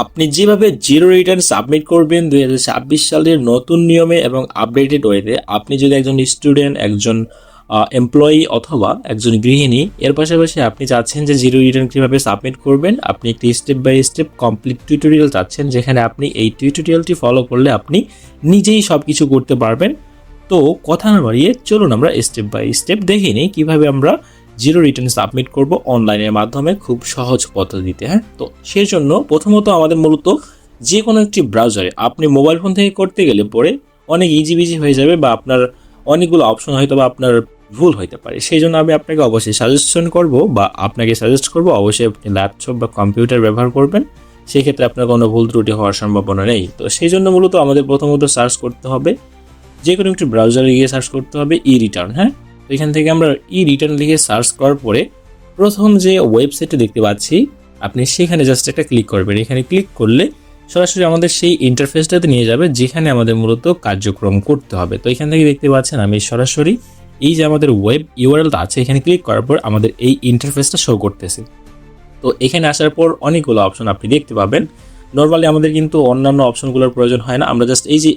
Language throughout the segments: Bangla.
আপনি যেভাবে জিরো রিটার্ন সাবমিট করবেন 2026 সালের নতুন নিয়মে এবং আপডেটেড ওয়েতে, আপনি যদি একজন স্টুডেন্ট, একজন এমপ্লয়ি অথবা একজন গৃহিণী, এর পাশাপাশি আপনি চাচ্ছেন যে জিরো রিটার্ন কীভাবে সাবমিট করবেন, আপনি একটি step by step complete tutorial চাচ্ছেন, যেখানে আপনি এই টিউটোরিয়ালটি ফলো করলে আপনি নিজেই সব কিছু করতে পারবেন। তো কথা না বাড়িয়ে চলুন আমরা স্টেপ বাই স্টেপ দেখে নিই কীভাবে আমরা জিরো রিটার্ন সাবমিট করব অনলাইনের মাধ্যমে খুব সহজ পদ্ধতিতে। হ্যাঁ, তো সেই জন্য প্রথমত আমাদের মূলত যে কোনো একটি ব্রাউজারে, আপনি মোবাইল ফোন থেকে করতে গেলে পরে অনেক ইজি হয়ে যাবে বা আপনার অনেকগুলো অপশন হয়তো বা আপনার ভুল হতে পারে। সেই জন্য আমি আপনাকে অবশ্যই সাজেস্ট করব অবশ্যই আপনি ল্যাপটপ বা কম্পিউটার ব্যবহার করবেন, সেই ক্ষেত্রে আপনার কোনো ভুল ত্রুটি হওয়ার সম্ভাবনা নেই। তো সেই জন্য মূলত আমাদের প্রথমত সার্চ করতে হবে, যে কোনো একটি ব্রাউজারে গিয়ে সার্চ করতে হবে ই রিটার্ন। হ্যাঁ, তো এখান থেকে আমরা ই রিটার্ন লিখে সার্চ করার পরে প্রথম যে ওয়েবসাইটে দেখতে পাচ্ছি, আপনি সেখানে জাস্ট একটা ক্লিক করবেন। এখানে ক্লিক করলে সরাসরি আমাদের সেই ইন্টারফেসটাতে নিয়ে যাবে যেখানে আমাদের মূলত কার্যক্রম করতে হবে। তো এখান থেকে দেখতে পাচ্ছেন আমি সরাসরি এই যে আমাদের ওয়েব ইউআরএলটা আছে, এখানে ক্লিক করার পর আমাদের এই ইন্টারফেসটা শো করতেছে। তো এখানে আসার পর অনেকগুলো অপশন আপনি দেখতে পাবেন। নর্মালি আমাদের কিন্তু অন্যান্য অপশনগুলোর প্রয়োজন হয় না, আমরা জাস্ট এই যে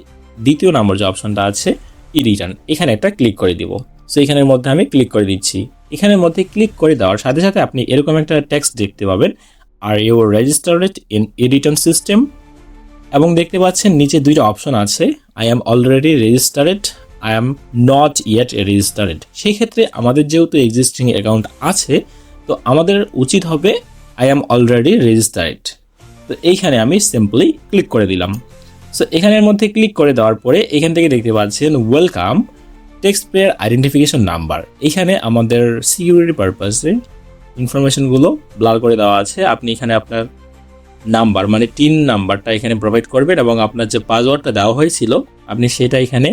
দ্বিতীয় নম্বর যে অপশনটা আছে ই রিটার্ন, এখানে একটা ক্লিক করে দিব। সো এখানের মধ্যে আমি ক্লিক করে দিচ্ছি। এখানের মধ্যে ক্লিক করে দেওয়ার সাথে সাথে আপনি এরকম একটা টেক্সট দেখতে পাবেন, are you registered in E return system, এবং দেখতে পাচ্ছেন নিচে দুইটা অপশন আছে, I am already registered, I am not yet registered. সেই ক্ষেত্রে আমাদের যেহেতু এক্সিস্টিং অ্যাকাউন্ট আছে, তো আমাদের উচিত হবে আই অ্যাম অলরেডি রেজিস্টার্ড। তো এইখানে আমি সিম্পলি ক্লিক করে দিলাম। সো এখানের মধ্যে ক্লিক করে দেওয়ার পরে এখান থেকে দেখতে পাচ্ছেন welcome text pair identification number. এখানে আমাদের সিকিউরিটি পারপাসে ইনফরমেশনগুলো ব্লার করে দেওয়া আছে। আপনি এখানে আপনার নাম্বার মানে টিন নাম্বারটা এখানে প্রোভাইড করবেন এবং আপনার যে পাসওয়ার্ডটা দেওয়া হয়েছিল আপনি সেটা এখানে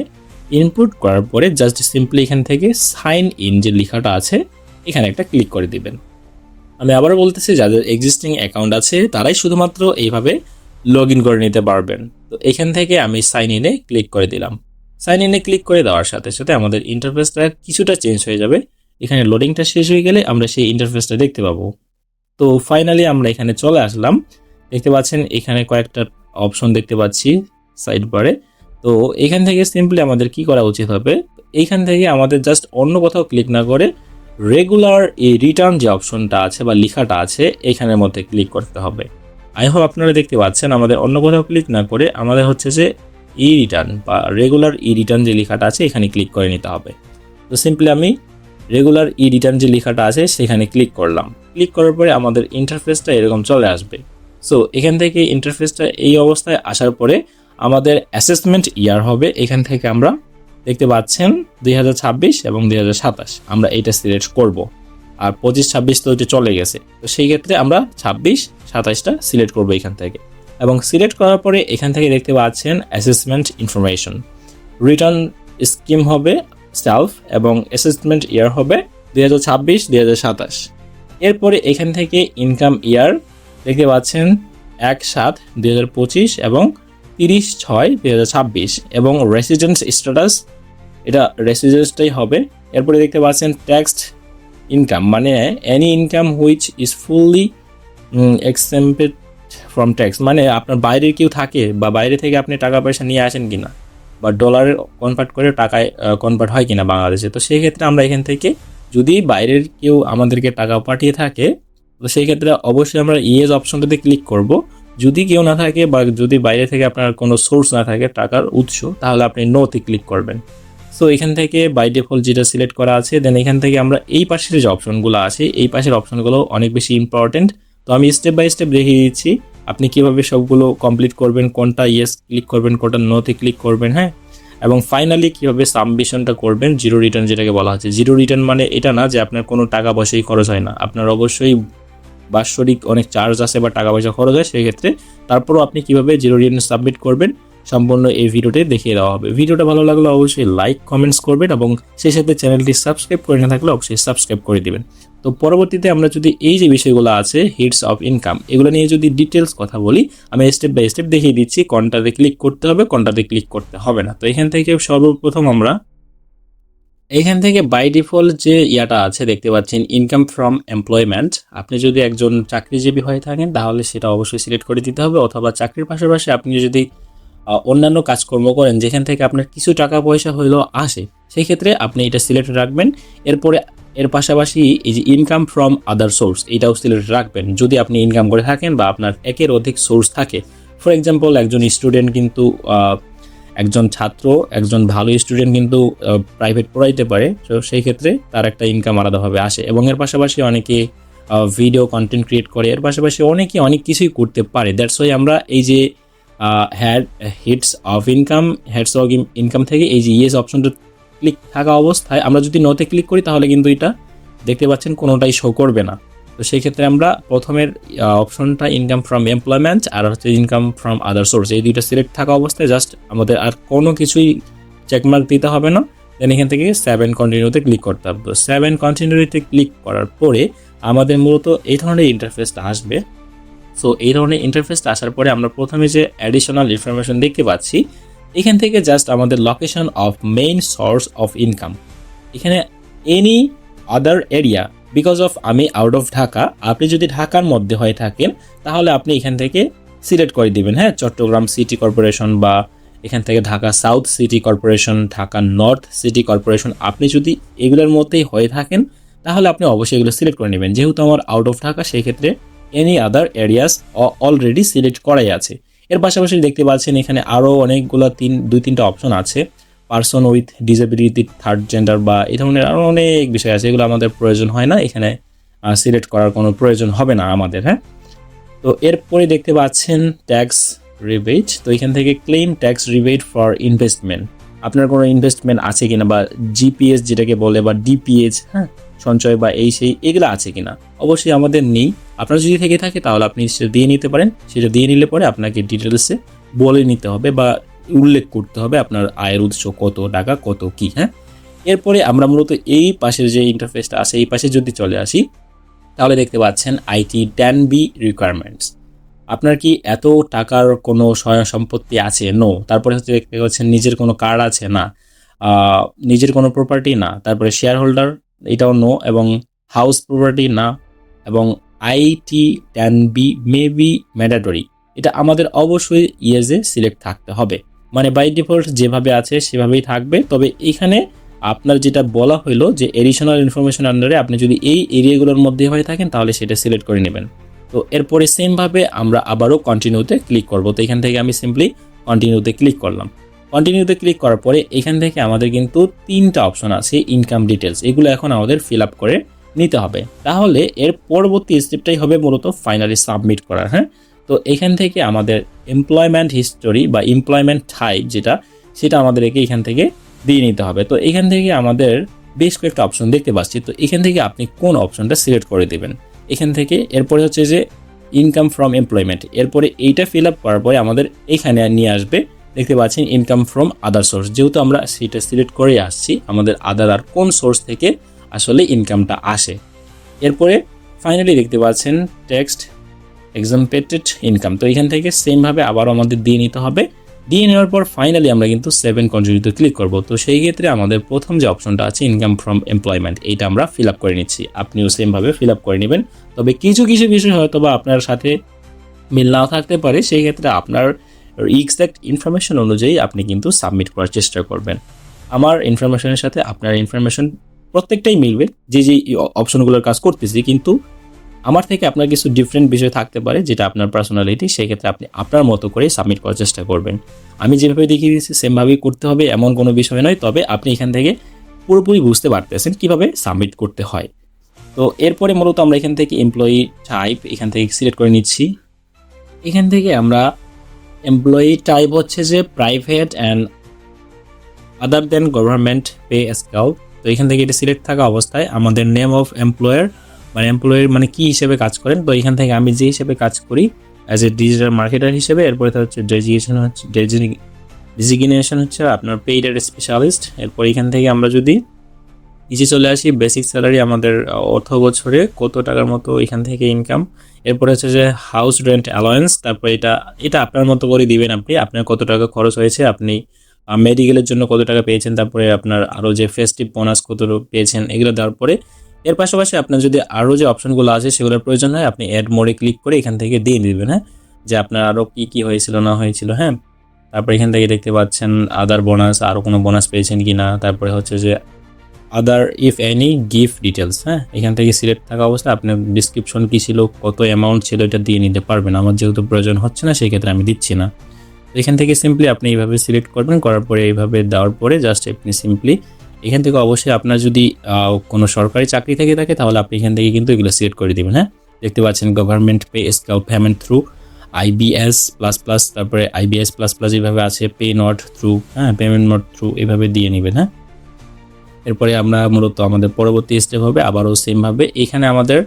ইনপুট করার পরে জাস্ট সিম্পলি এখান থেকে সাইন ইন যে লেখাটা আছে এখানে একটা ক্লিক করে দিবেন। আমি আবারও বলতেছি, যাদের এক্সিস্টিং অ্যাকাউন্ট আছে তারাই শুধুমাত্র এইভাবে লগ ইন করে নিতে পারবেন। তো এখান থেকে আমি সাইন ইনে ক্লিক করে দিলাম। সাইন ইনে ক্লিক করে দেওয়ার সাথে সাথে আমাদের ইন্টারফেসটা কিছুটা চেঞ্জ হয়ে যাবে। এখানে লোডিংটা শেষ হয়ে গেলে আমরা সেই ইন্টারফেসটা দেখতে পাবো। তো ফাইনালি আমরা এখানে চলে আসলাম। দেখতে পাচ্ছেন এখানে কয়েকটা অপশন দেখতে পাচ্ছি সাইড বারে। তো এখান থেকে সিম্পলি আমাদের কি করা উচিত হবে, এইখান থেকে আমাদের জাস্ট অন্য কোথাও ক্লিক না করে রেগুলার এই রিটার্ন যে অপশনটা আছে বা লেখাটা আছে এখানের মধ্যে ক্লিক করতে হবে। আই হোপ আপনারা দেখতে পাচ্ছেন আমাদের অন্য কোথাও ক্লিক না করে আমাদের হচ্ছে যে ই রিটার্ন বা রেগুলার ই রিটার্ন যে লেখাটা আছে এখানে ক্লিক করে নিতে হবে। তো সিম্পলি আমি রেগুলার ই রিটার্ন যে লেখাটা আছে সেখানে ক্লিক করলাম। ক্লিক করার পরে আমাদের ইন্টারফেসটা এরকম চলে আসবে। সো এখান থেকে ইন্টারফেসটা এই অবস্থায় আসার পরে আমাদের অ্যাসেসমেন্ট ইয়ার হবে। এখান থেকে আমরা দেখতে পাচ্ছেন 2026 এবং 2027 আমরা এইটা সিলেক্ট করব। আর 25-26 তো ওইটা চলে গেছে, তো সেই ক্ষেত্রে আমরা 26-27টা সিলেক্ট করব এখান থেকে। এবং সিলেক্ট করার পরে এখান থেকে দেখতে পাচ্ছেন অ্যাসেসমেন্ট ইনফরমেশন, রিটার্ন স্কিম হবে সেলফ এবং অ্যাসেসমেন্ট ইয়ার হবে 2026-2027। এরপরে এখান থেকে ইনকাম ইয়ার দেখতে পাচ্ছেন 1/7/2025 এবং 30/6/2026 এবং রেসিডেন্স স্ট্যাটাস এটা রেসিডেন্সটাই হবে। এরপরে দেখতে পাচ্ছেন ট্যাক্সড ইনকাম মানে any income which is fully exempted from tax, মানে আপনার বাইরে কেউ থাকে বা বাইরে থেকে আপনি টাকা পয়সা নিয়ে আসেন কিনা বা ডলারে কনভার্ট করে টাকায় কনভার্ট হয় কিনা বাংলাদেশে। তো সেই ক্ষেত্রে আমরা এখান থেকে যদি বাইরের কেউ আমাদেরকে টাকা পাঠিয়ে থাকে তো সেই ক্ষেত্রে অবশ্যই আমরা ইএস অপশনটাতে ক্লিক করব। যদি কেউ না থাকে বা যদি বাইরে থেকে আপনার কোনো সোর্স না থাকে টাকার উৎস, তাহলে আপনি নোতে ক্লিক করবেন। সো এখান থেকে বাই ডিফল্ট যেটা সিলেক্ট করা আছে, দেন এখান থেকে আমরা এই পাশের যে অপশনগুলো আছে এই পাশের অপশনগুলো অনেক বেশি ইম্পর্টেন্ট। তো আমি স্টেপ বাই স্টেপ দেখিয়ে দিচ্ছি আপনি কীভাবে সবগুলো কমপ্লিট করবেন, কোনটা ইয়েস ক্লিক করবেন, কোনটা নোতে ক্লিক করবেন। হ্যাঁ, এবং ফাইনালি কীভাবে সাবমিশনটা করবেন জিরো রিটার্ন যেটাকে বলা হচ্ছে। জিরো রিটার্ন মানে এটা না যে আপনার কোনো টাকা পয়সাই খরচ হয় না, আপনার অবশ্যই বাৎসরিক অনেক চার্জ আছে বা টাকা পয়সা খরচ হয়, সেক্ষেত্রে তারপরও আপনি কীভাবে জিরো রিটার্ন সাবমিট করবেন সম্পূর্ণ এই ভিডিওতে দেখিয়ে দেওয়া হবে। ভিডিওটা ভালো লাগলে অবশ্যই লাইক কমেন্টস করবেন এবং সেই সাথে চ্যানেলটি সাবস্ক্রাইব করে না থাকলে অবশ্যই সাবস্ক্রাইব করে দিবেন। তো পরবর্তীতে আমরা যদি এই যে বিষয়গুলো আছে হিটস অফ ইনকাম এগুলো নিয়ে যদি ডিটেলস কথা বলি, আমি স্টেপ বাই স্টেপ দেখিয়ে দিচ্ছি কোনটাতে ক্লিক করতে হবে কোনটাতে ক্লিক করতে হবে না। তো এখান থেকে সর্বপ্রথম আমরা এইখান থেকে বাই ডিফল্ট যে ইয়াটা আছে দেখতে পাচ্ছেন ইনকাম ফ্রম এমপ্লয়মেন্ট, আপনি যদি একজন চাকরিজীবী হয়ে থাকেন তাহলে সেটা অবশ্যই সিলেক্ট করে দিতে হবে, অথবা চাকরির পাশাপাশি আপনি যদি অন্যান্য কাজকর্ম করেন যেখান থেকে আপনার কিছু টাকা পয়সা হইলেও আসে, সেই ক্ষেত্রে আপনি এটা সিলেক্ট রাখবেন। এরপরে এর পাশাপাশি এই যে ইনকাম ফ্রম আদার সোর্স, এটাও সিলেক্ট রাখবেন যদি আপনি ইনকাম করে থাকেন বা আপনার একের অধিক সোর্স থাকে। ফর এক্সাম্পল একজন স্টুডেন্ট কিন্তু একজন ছাত্র, একজন ভালো স্টুডেন্ট কিন্তু প্রাইভেট পড়াইতে পারে, তো সেই ক্ষেত্রে তার একটা ইনকাম আলাদাভাবে আসে। এবং এর পাশাপাশি অনেকে ভিডিও কন্টেন্ট ক্রিয়েট করে, এর পাশাপাশি অনেকে অনেক কিছুই করতে পারে। দ্যাটস ওয়াই আমরা এই যে হেডস অফ ইনকাম থেকে এই যে ইয়েস অপশনটা ক্লিক থাকা অবস্থায় আমরা যদি নোতে ক্লিক করি তাহলে কিন্তু এটা দেখতে পাচ্ছেন কোনোটাই শো করবে না। তো সেই ক্ষেত্রে আমরা প্রথমের অপশনটা ইনকাম ফ্রম এমপ্লয়মেন্ট আর হচ্ছে ইনকাম ফ্রম আদার সোর্স, এই দুইটা সিলেক্ট থাকা অবস্থায় জাস্ট আমাদের আর কোনো কিছুই চেকমার্ক দিতে হবে না। দেন এখান থেকে 7 কন্টিনিউতে ক্লিক করতে হবে। তো 7 কন্টিনিউতে ক্লিক করার পরে আমাদের মূলত এই ধরনের ইন্টারফেসটা আসবে। সো এই ধরনের ইন্টারফেসটা আসার পরে আমরা প্রথমে যে অ্যাডিশনাল ইনফরমেশন দেখতে পাচ্ছি, এখান থেকে জাস্ট আমাদের location of main source of income, এখানে any other area because of আমি আউট অফ ঢাকা, আপনি যদি ঢাকার মধ্যে হয়ে থাকেন তাহলে আপনি এখান থেকে সিলেক্ট করে দিবেন, হ্যাঁ, চট্টগ্রাম সিটি কর্পোরেশন বা এখান থেকে Dhaka south city corporation, Dhaka north city corporation, আপনি যদি এগুলোর মধ্যেই হয়ে থাকেন তাহলে আপনি অবশ্যই এগুলো সিলেক্ট করে নেবেন। যেহেতু আমার আউট অফ ঢাকা, সেই ক্ষেত্রে any other areas already select করাই আছে। এর পাশাপাশি দেখতে পাচ্ছেন এখানে আরও অনেকগুলো 2-3টা অপশন আছে, person with disability, third gender বা এই ধরনের আরও অনেক বিষয় আছে, এগুলো আমাদের প্রয়োজন হয় না, এখানে সিলেক্ট করার কোনো প্রয়োজন হবে না আমাদের, হ্যাঁ। তো এরপরে দেখতে পাচ্ছেন ট্যাক্স রিবেট, তো এখান থেকে claim tax rebate for investment, আপনার কোনো ইনভেস্টমেন্ট আছে কিনা বা জিপিএস যেটাকে বলে বা ডিপিএস, হ্যাঁ, সঞ্চয় বা এই সেই এগুলো আছে কিনা, অবশ্যই আমাদের নেই। আপনার যদি থেকে থাকে তাহলে আপনি সেটা দিয়ে নিতে পারেন, সেটা দিয়ে নিলে পরে আপনাকে ডিটেলসে বলে নিতে হবে বা উল্লেখ করতে হবে আপনার আয়ের উৎস কত টাকা কত কি, হ্যাঁ। এরপরে আমরা মূলত এই পাশের যে ইন্টারফেসটা আছে এই পাশে যদি চলে আসি তাহলে দেখতে পাচ্ছেন আইটি 10B রিকোয়ারমেন্টস, আপনার কি এত টাকার কোনো সয় সম্পত্তি আছে? নো। তারপরে হচ্ছে দেখতে পাচ্ছেন নিজের কোনো কার্ড আছে? না। নিজের কোনো প্রপার্টি? না। তারপরে শেয়ার হোল্ডার, এটাও নো। এবং হাউস প্রপার্টি? না। এবং IT 10B may be mandatory, এটা আমাদের অবশ্যই ইয়েজে সিলেক্ট থাকতে হবে, মানে বাই ডিফল্ট যেভাবে আছে সেভাবেই থাকবে। তবে এখানে আপনার যেটা বলা হইলো যে এডিশনাল ইনফরমেশন আন্ডারে আপনি যদি এই এরিয়াগুলোর মধ্যে হয়ে থাকেন তাহলে সেটা সিলেক্ট করে নেবেন। তো এরপরে সেমভাবে আমরা আবারও কন্টিনিউতে ক্লিক করব। তো এখান থেকে আমি সিম্পলি কন্টিনিউতে ক্লিক করলাম। কন্টিনিউতে ক্লিক করার পরে এখান থেকে আমাদের কিন্তু 3টা অপশন আছে ইনকাম ডিটেলস, এগুলো এখন আমাদের ফিল আপ করে নিতে হবে। তাহলে এর পরবর্তী স্টেপটাই হবে মূলত ফাইনালি সাবমিট করা, হ্যাঁ। তো এখান থেকে আমাদের এমপ্লয়মেন্ট হিস্টোরি বা এমপ্লয়মেন্ট টাইপ যেটা, সেটা আমাদেরকে এখান থেকে দিয়ে নিতে হবে। তো এখান থেকে আমাদের বেশ কয়েকটা অপশন দেখতে পাচ্ছি, তো এখান থেকে আপনি কোন অপশনটা সিলেক্ট করে দেবেন এখান থেকে। এরপরে হচ্ছে যে ইনকাম ফ্রম এমপ্লয়মেন্ট, এরপরে এইটা ফিল আপ করার পরে আমাদের এখানে নিয়ে আসবে, দেখতে পাচ্ছেন ইনকাম ফ্রম আদার সোর্স, যেহেতু আমরা সেটা সিলেক্ট করে আসছি আমাদের আদার আর কোন সোর্স থেকে আসলে ইনকামটা আসে। এরপরে ফাইনালি দেখতে পাচ্ছেন টেক্সট এক্সাম্পটেড ইনকাম, তো এখান থেকে সেমভাবে আবারও আমাদের দিয়ে নিতে হবে। দিয়ে নেওয়ার পর ফাইনালি আমরা কিন্তু 7 কন্টিনিউতে ক্লিক করব। তো সেই ক্ষেত্রে আমাদের প্রথম যে অপশনটা আছে ইনকাম ফ্রম এমপ্লয়মেন্ট, এইটা আমরা ফিল আপ করে নিচ্ছি, আপনিও সেমভাবে ফিল আপ করে নেবেন। তবে কিছু কিছু বিষয় হয়তো বা আপনার সাথে মিল নাও থাকতে পারে, সেই ক্ষেত্রে আপনার এক্সাক্ট ইনফরমেশন অনুযায়ী আপনি কিন্তু সাবমিট করার চেষ্টা করবেন। আমার ইনফরমেশনের সাথে আপনার ইনফরমেশন প্রত্যেকটাই মিলবে, যে যে অপশনগুলোর কাজ করতেছি, কিন্তু আমার থেকে আপনার কিছু ডিফারেন্ট বিষয় থাকতে পারে যেটা আপনার পার্সোনালিটি, সেই ক্ষেত্রে আপনি আপনার মতো করে সাবমিট করার চেষ্টা করবেন। আমি যেভাবে দেখিয়ে দিয়েছি সেমভাবেই করতে হবে এমন কোনো বিষয় নয়, তবে আপনি এখান থেকে পুরোপুরি বুঝতে পারতেছেন কিভাবে সাবমিট করতে হয়। তো এরপরে মূলত আমরা এখান থেকে এমপ্লয়ি টাইপ এখান থেকে সিলেক্ট করে নিচ্ছি। এখান থেকে আমরা এমপ্লয়ি টাইপ হচ্ছে যে private and other than government pay scale, তো এখান থেকে এটা সিলেক্ট থাকা অবস্থায় আমাদের নেম অফ এমপ্লয়ার মানে এমপ্লয়ের মানে কি হিসেবে কাজ করেন, তো এখান থেকে আমি যে হিসেবে কাজ করি অ্যাজ এ ডিজিটাল মার্কেটার হিসেবে, এরপরে হচ্ছে ডেজিগনেশন হচ্ছে আপনার পেইডের স্পেশালিস্ট। এরপর এখান থেকে আমরা যদি নিচে চলে আসি বেসিক স্যালারি আমাদের অর্থ বছরে কত টাকার মতো এখান থেকে ইনকাম। এরপরে হচ্ছে যে হাউস রেন্ট অ্যালাওয়েন্স, তারপর এটা আপনার মতো করে দিবেন, আপনি আপনার কত টাকা খরচ হয়েছে আপনি মেডিকেলের জন্য কত টাকা পেয়েছেন, তারপরে আপনার আরও যে ফেস্টিভ বোনাস কত পেয়েছেন, এগুলো দেওয়ার পরে এর পাশাপাশি আপনার যদি আরও যে অপশনগুলো আছে সেগুলোর প্রয়োজন হয় আপনি অ্যাড মোডে ক্লিক করে এখান থেকে দিয়ে দিবেন। হ্যাঁ, যে আপনার আরও কী কী হয়েছিল না হয়েছিল। হ্যাঁ, তারপর এখান থেকে দেখতে পাচ্ছেন আদার বোনাস, আরও কোনো বোনাস পেয়েছেন কি না, তারপরে হচ্ছে যে আদার ইফ এনি গিফট ডিটেলস। হ্যাঁ, এখান থেকে সিলেক্ট থাকা অবস্থায় আপনার ডিসক্রিপশন কী ছিল, কত অ্যামাউন্ট ছিল, এটা দিয়ে নিতে পারবেন। আমার যেহেতু প্রয়োজন হচ্ছে না সেই ক্ষেত্রে আমি দিচ্ছি না। এখান থেকে সিম্পলি আপনি এইভাবে সিলেক্ট করবেন, করার পরে এইভাবে দেওয়ার পরে জাস্ট আপনি সিম্পলি এখান থেকে অবশ্যই আপনার যদি কোনো সরকারি চাকরি থেকে থাকে তাহলে আপনি এখান থেকে কিন্তু এগুলো সিলেক্ট করে দেবেন। হ্যাঁ, দেখতে পাচ্ছেন government pay scale payment through IBS plus plus, তারপরে আইবিএস প্লাস প্লাস এইভাবে আছে, পে নট থ্রু, হ্যাঁ পেমেন্ট নট থ্রু, এভাবে দিয়ে নেবেন। হ্যাঁ, এরপরে আমরা মূলত আমাদের পরবর্তী স্টেপ হবে আবারও সেমভাবে এখানে আমাদের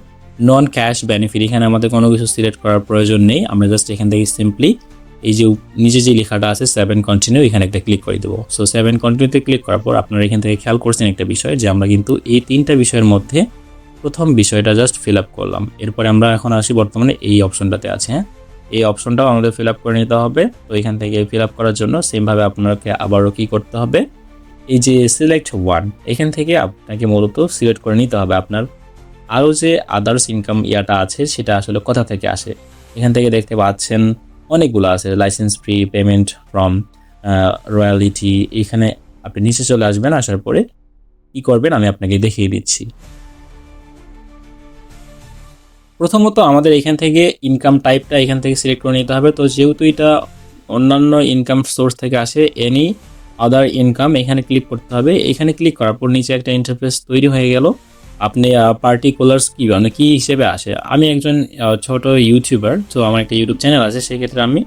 নন ক্যাশ বেনিফিট, এখানে আমাদের কোনো কিছু সিলেক্ট করার প্রয়োজন নেই। আমরা জাস্ট এখান থেকে সিম্পলি এই যে নিচে যে লেখাটা আছে 7 কন্টিনিউ, এখানে একটা ক্লিক করে দেবো। সো 7 কন্টিনিউতে ক্লিক করার পর আপনারা এখান থেকে খেয়াল করছেন একটা বিষয়, যে আমরা কিন্তু এই 3টা বিষয়ের মধ্যে প্রথম বিষয়টা জাস্ট ফিল আপ করলাম। এরপরে আমরা এখন আসি বর্তমানে এই অপশনটাতে আছে। হ্যাঁ, এই অপশনটাও আমাদের ফিল আপ করে নিতে হবে। তো এখান থেকে ফিল আপ করার জন্য সেমভাবে আপনাকে আবারও কী করতে হবে, এই যে সিলেক্ট ওয়ান, এখান থেকে আপনাকে মূলত সিলেক্ট করে নিতে হবে আপনার আরও যে আদার্স ইনকাম ইয়াটা আছে সেটা আসলে কোথা থেকে আসে। এখান থেকে দেখতে পাচ্ছেন অনেকগুলো আছে, licence free, payment from, royalty. এখানে আপনি নিচে চলে আসবেন, আসার পরে কী করবেন আমি আপনাকে দেখিয়ে দিচ্ছি। প্রথমত আমাদের এখান থেকে ইনকাম টাইপটা এখান থেকে সিলেক্ট করে নিতে হবে। তো যেহেতু এটা অন্যান্য ইনকাম সোর্স থেকে আসে, এনি আদার ইনকাম, এখানে ক্লিক করতে হবে। এখানে ক্লিক করার পর নিচে একটা ইন্টারফেস তৈরি হয়ে গেল। আপনি পার্টিকুলার্স কী মানে কী হিসেবে আসে, আমি একজন ছোট ইউটিউবার, তো আমার একটা ইউটিউব চ্যানেল আছে, সেক্ষেত্রে আমি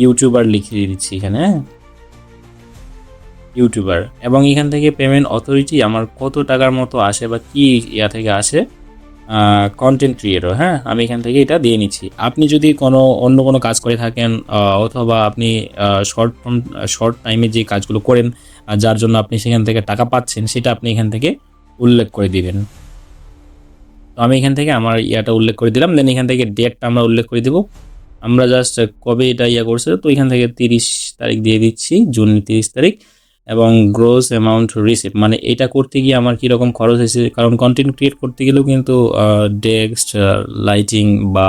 ইউটিউবার লিখে দিচ্ছি এখানে, ইউটিউবার। এবং এখান থেকে পেমেন্ট অথরিটি আমার কত টাকার মতো আসে বা কী ইয়া থেকে আসে, কন্টেন্ট ক্রিয়েটর। হ্যাঁ, আমি এখান থেকে এটা দিয়ে নিচ্ছি। আপনি যদি অন্য কোনো কাজ করে থাকেন অথবা আপনি শর্ট টাইমে যে কাজগুলো করেন যার জন্য আপনি সেখান থেকে টাকা পাচ্ছেন, সেটা আপনি এখান থেকে উল্লেখ করে দিবেন। তো আমি এখান থেকে আমার ইয়াটা উল্লেখ করে দিলাম, দেন এখান থেকে ডেটটা আমরা উল্লেখ করে দেবো। আমরা জাস্ট কবে এটা করছে, তো এখান থেকে 30 তারিখ দিয়ে দিচ্ছি, জুন 30 তারিখ। এবং গ্রোস অ্যামাউন্ট রিসিভ, মানে এটা করতে গিয়ে আমার কীরকম খরচ হয়েছে, কারণ কন্টেন্ট ক্রিয়েট করতে গেলেও কিন্তু ডেস্ক, লাইটিং বা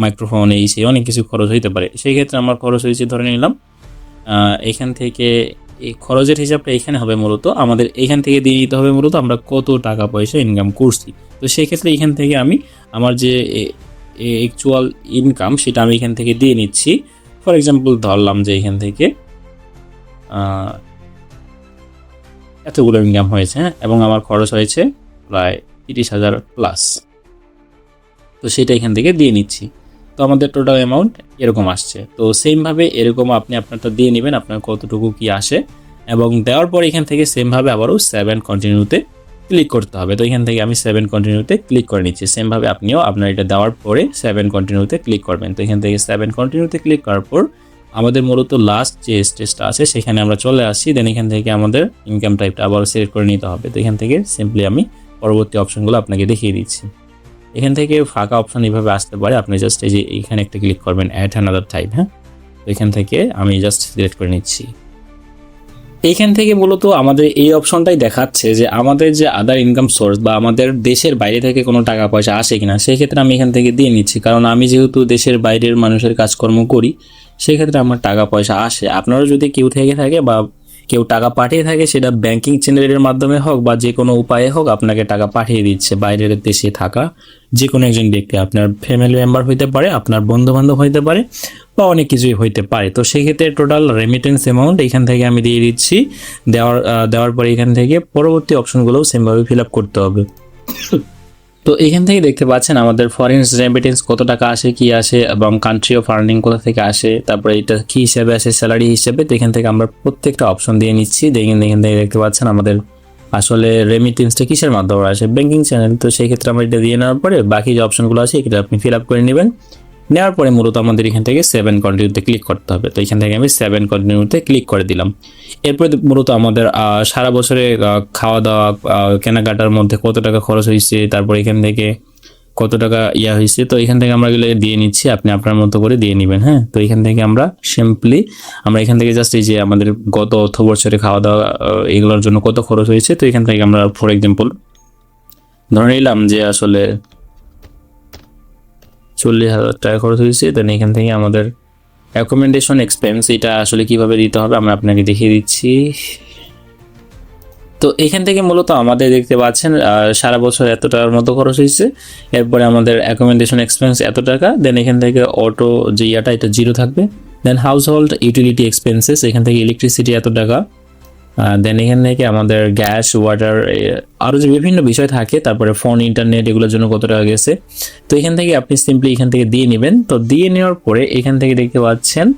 মাইক্রোফোন, এই সেই অনেক কিছু খরচ হইতে পারে। সেই ক্ষেত্রে আমার খরচ হয়েছে ধরে নিলাম এখান থেকে, এই খরচের হিসাবটা এখানে হবে মূলত আমাদের এখান থেকে দিয়ে দিতে হবে মূলত আমরা কত টাকা পয়সা ইনকাম করছি। তো সেই ক্ষেত্রে এখান থেকে আমি আমার যে অ্যাকচুয়াল ইনকাম সেটা আমি এখান থেকে দিয়ে নিচ্ছি। ফর এক্সাম্পল ধরলাম যে এখান থেকে এতগুলো ইনকাম হয়েছে, হ্যাঁ, এবং আমার খরচ হয়েছে প্রায় 30,000 প্লাস। তো সেটা এখান থেকে দিয়ে নিচ্ছি। তো আমাদের টোটাল অ্যামাউন্ট এরকম আসছে। তো সেমভাবে এরকম আপনি আপনারটা দিয়ে নেবেন আপনার কতটুকু কি আসে, এবং দেওয়ার পর এখান থেকে সেমভাবে আবারও 7 কন্টিনিউতে ক্লিক করতে হবে। তো এখান থেকে আমি 7 কন্টিনিউতে ক্লিক করে নিচ্ছি। সেমভাবে আপনিও আপনার এটা দেওয়ার পরে 7 কন্টিনিউতে ক্লিক করবেন। তো এখান থেকে 7 কন্টিনিউতে ক্লিক করার পর আমাদের মূলত লাস্ট যে স্টেজটা আছে সেখানে আমরা চলে আসছি। দেন এখান থেকে আমাদের ইনকাম টাইপটা আবার সিলেক্ট করে নিতে হবে। তো এখান থেকে সিম্পলি আমি পরবর্তী অপশনগুলো আপনাকে দেখিয়ে দিচ্ছি। এখান থেকে ফাঁকা অপশন এইভাবে আসতে পারে, আপনি জাস্ট এই যে এখানে একটা ক্লিক করবেন অ্যাড অ্যানাদার টাইপ। হ্যাঁ, তো এখান থেকে আমি জাস্ট সিলেক্ট করে নিচ্ছি। এইখান থেকে মূলত আমাদের এই অপশনটাই দেখাচ্ছে যে আমাদের যে আদার ইনকাম সোর্স বা আমাদের দেশের বাইরে থেকে কোনো টাকা পয়সা আসে কিনা। সেই ক্ষেত্রে আমি এখান থেকে দিয়ে নিচ্ছি, কারণ আমি যেহেতু দেশের বাইরের মানুষের কাজকর্ম করি সেক্ষেত্রে আমার টাকা পয়সা আসে। আপনারও যদি কেউ থেকে থাকে বা কেউ টাকা পাঠিয়ে থাকে, সেটা ব্যাংকিং চ্যানেলের মাধ্যমে হোক বা যে কোনো উপায়ে হোক আপনাকে টাকা পাঠিয়ে দিচ্ছে বাইরের দেশে থাকা যে কোনো একজন ব্যক্তি, আপনার ফ্যামিলি মেম্বার হইতে পারে, আপনার বন্ধুবান্ধব হইতে পারে বা অনেক কিছুই হইতে পারে। তো সেই ক্ষেত্রে টোটাল রেমিটেন্স অ্যামাউন্ট এখান থেকে আমি দিয়ে দিচ্ছি। দেওয়ার পরে এখান থেকে পরবর্তী অপশনগুলোও সেমভাবে ফিল আপ করতে হবে। তো এখান থেকে দেখতে পাচ্ছেন আমাদের ফরেন রেমিটেন্স কত টাকা আসে, কি আসে, এবং কান্ট্রি অফ আর্নিং কোথা থেকে আসে, তারপরে এটা কী হিসাবে আসে, স্যালারি হিসাবে। তো এখান থেকে আমরা প্রত্যেকটা অপশন দিয়ে নিচ্ছি। এখান থেকে দেখতে পাচ্ছেন আমাদের আসলে রেমিটেন্সটা কিসের মাধ্যমে আসে, ব্যাংকিং চ্যানেল। তো সেই ক্ষেত্রে আমরা এটা দিয়ে নেওয়ার পরে বাকি যে অপশনগুলো আছে এটা আপনি ফিল আপ করে নেবেন। নেওয়ার পরে মূলত আমাদের এখান থেকে 7 কন্টিনিউতে ক্লিক করতে হবে। তো এখান থেকে আমি 7 কন্টিনিউতে ক্লিক করে দিলাম। এরপরে মূলত আমাদের সারা বছরে খাওয়া দাওয়া কেনাকাটার মধ্যে কত টাকা খরচ হয়েছে, তারপর এখান থেকে কত টাকা ইয়া হয়েছে। তো এখান থেকে আমরা এগুলো দিয়ে নিচ্ছি, আপনি আপনার মতো করে দিয়ে নেবেন। হ্যাঁ, তো এখান থেকে আমরা সিম্পলি আমরা এখান থেকে জাস্ট এই যে আমাদের গত অর্থ বছরে খাওয়া দাওয়া এগুলোর জন্য কত খরচ হয়েছে, তো এখান থেকে আমরা ফর এক্সাম্পল ধরে নিলাম যে আসলে 40,000 টাকা খরচ হয়েছে। দেন এখান থেকে আমাদের অ্যাকোমোডেশন এক্সপেন্স এটা আসলে কিভাবে দিতে হবে আমরা আপনাকে দেখিয়ে দিচ্ছি। তো এখান থেকে মূলত আমাদের দেখতে পাচ্ছেন সারা বছর এত টাকার মতো খরচ হয়েছে, এরপরে আমাদের অ্যাকোমোডেশন এক্সপেন্স এত টাকা, দেন এখান থেকে অটো যে ইয়াটা এটা জিরো থাকবে, দেন হাউস হোল্ড ইউটিলিটি এক্সপেন্সেস এখান থেকে ইলেকট্রিসিটি এত টাকা, দেন এখান থেকে আমাদের গ্যাস ওয়াটার আরও যে বিভিন্ন বিষয় থাকে, তারপরে ফোন ইন্টারনেট এগুলোর জন্য কত টাকা গেছে। তো এখান থেকে আপনি সিম্পলি এখান থেকে দিয়ে নেবেন। তো দিয়ে নেওয়ার পরে এখান থেকে দেখতে পাচ্ছেন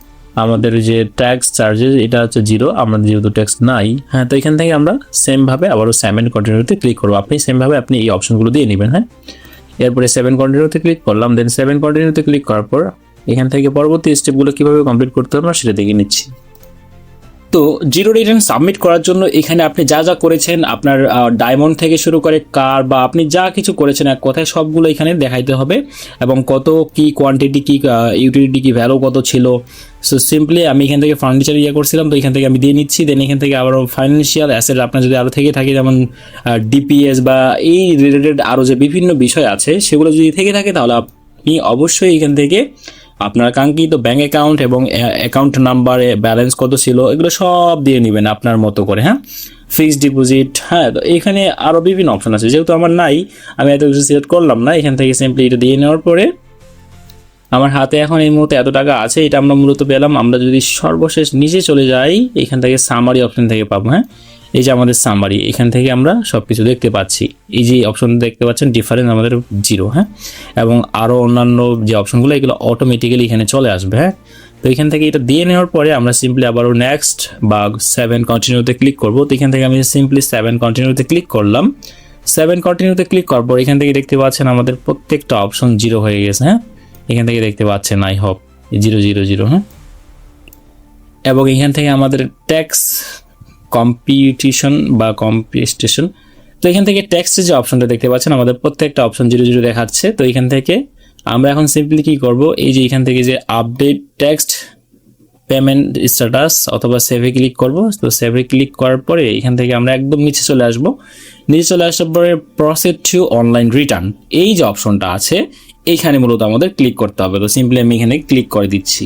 আমাদের যে ট্যাক্স চার্জেস এটা হচ্ছে জিরো, আমাদের যেহেতু ট্যাক্স নাই। হ্যাঁ, তো এখান থেকে আমরা সেমভাবে আবারও 7 কন্টিনিউতে ক্লিক করবো। আপনি সেমভাবে আপনি এই অপশনগুলো দিয়ে নেবেন। হ্যাঁ, এরপরে 7 কন্টিনিউতে ক্লিক করলাম, দেন 7 কন্টিনিউতে ক্লিক করার পর এখান থেকে পরবর্তী স্টেপগুলো কীভাবে কমপ্লিট করতে হবে সেটা দেখে নিচ্ছি। তো জিরো রিটার্ন সাবমিট করার জন্য এখানে আপনি যা যা করেছেন, আপনার ডায়মন্ড থেকে শুরু করে কার বা আপনি যা কিছু করেছেন এক কথায় সবগুলো এখানে দেখাইতে হবে, এবং কত কি কোয়ান্টিটি কি ইউটিলিটি কি ভ্যালু কত ছিল। সো সিম্পলি আমি এখান থেকে ফার্নিচার ইয়ে করছিলাম, তো এখান থেকে আমি দিয়ে নিচ্ছি। দেন এখান থেকে আবারও ফাইন্যান্সিয়াল অ্যাসেট আপনার যদি আরও থেকে থাকে, যেমন ডিপিএস বা এই রিলেটেড আরও যে বিভিন্ন বিষয় আছে সেগুলো যদি থেকে থাকে, তাহলে আপনি অবশ্যই এখান থেকে আপনার কাঙ্ক্ষিত ব্যাঙ্ক অ্যাকাউন্ট এবং অ্যাকাউন্ট নাম্বারে ব্যালেন্স কত ছিল এগুলো সব দিয়ে নেবেন আপনার মতো করে। হ্যাঁ, ফিক্সড ডিপোজিট, হ্যাঁ, তো এখানে আরও বিভিন্ন অপশন আছে, যেহেতু আমার নাই আমি এত কিছু সিলেক্ট করলাম না। এখান থেকে সিম্পলি এটা দিয়ে নেওয়ার পরে আমার হাতে এখন এই মুহূর্তে এত টাকা আছে, এটা আমরা মূলত পেলাম। আমরা যদি সর্বশেষ নিচে চলে যাই এখান থেকে সামারি অপশন থেকে পাবো। হ্যাঁ, এই যে আমাদের সামারি, এখান থেকে আমরা সব কিছু দেখতে পাচ্ছি। এই যে অপশন দেখতে পাচ্ছেন ডিফারেন্স আমাদের জিরো। হ্যাঁ, এবং আরও অন্যান্য যে অপশনগুলো এগুলো অটোমেটিক্যালি এখানে চলে আসবে। হ্যাঁ, তো এখান থেকে এটা দিয়ে নেওয়ার পরে আমরা সিম্পলি আবারও নেক্সট বা 7 কন্টিনিউতে ক্লিক করবো। তো এখান থেকে আমি সিম্পলি 7 কন্টিনিউতে ক্লিক করলাম। 7 কন্টিনিউতে ক্লিক করার পর এখান থেকে দেখতে পাচ্ছেন আমাদের প্রত্যেকটা অপশন জিরো হয়ে গেছে। হ্যাঁ, এখান থেকে দেখতে পাচ্ছেন আই হোপ 000। হ্যাঁ, এবং এখান থেকে আমাদের ট্যাক্স কম্পিটিশন বা কম্পিটিশন, তো এখান থেকে ট্যাক্সের যে অপশনটা দেখতে পাচ্ছেন আমাদের প্রত্যেকটা অপশন 0 দেখাচ্ছে। তো এখান থেকে আমরা এখন সিম্পলি কি করব, এই যে এখান থেকে যে আপডেট ট্যাক্স পেমেন্ট স্ট্যাটাস অথবা সেভে ক্লিক করব। তো সেভে ক্লিক করার পরে এখান থেকে আমরা একদম নিচে চলে আসব। নিচে চলে আসার পরে প্রসেস টু অনলাইন রিটার্ন এই যে অপশনটা আছে এইখানে মূলত আমাদের ক্লিক করতে হবে। তো সিম্পলি আমি এখানে ক্লিক করে দিচ্ছি।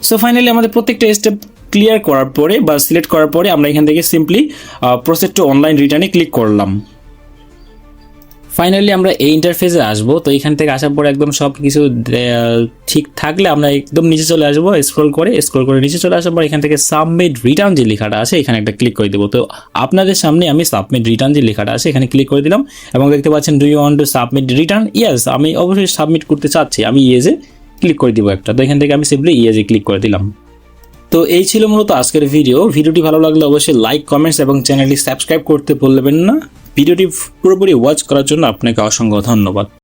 সো ফাইনালি আমাদের প্রত্যেকটা স্টেপ ক্লিয়ার করার পরে বা সিলেক্ট করার পরে আমরা এখান থেকে সিম্পলি প্রসেস টু অনলাইন রিটার্নে ক্লিক করলাম। ফাইনালি আমরা এই ইন্টারফেসে আসবো। তো এখান থেকে আসার পর একদম সব কিছু ঠিক থাকলে আমরা একদম নিচে চলে আসবো, স্ক্রল করে নিচে চলে আসার পর এখান থেকে সাবমিট রিটার্ন যে লেখাটা আছে এখানে একটা ক্লিক করে দেবো। তো আপনাদের সামনে আমি সাবমিট রিটার্ন যে লেখাটা আছে এখানে ক্লিক করে দিলাম, এবং দেখতে পাচ্ছেন do you want to submit return, yes আমি অবশ্যই সাবমিট করতে চাচ্ছি, আমি ইয়েজে ক্লিক করে দিব একটা। তো এখান থেকে আমি সিম্পলি ইয়েজে ক্লিক করে দিলাম। তো এই ছিল মূলত আজকের ভিডিওটি ভালো লাগলে অবশ্যই লাইক কমেন্টস এবং চ্যানেলটি সাবস্ক্রাইব করতে ভুলবেন না। ভিডিওটি পুরোপুরি ওয়াচ করার জন্য আপনাকে অসংখ্য ধন্যবাদ।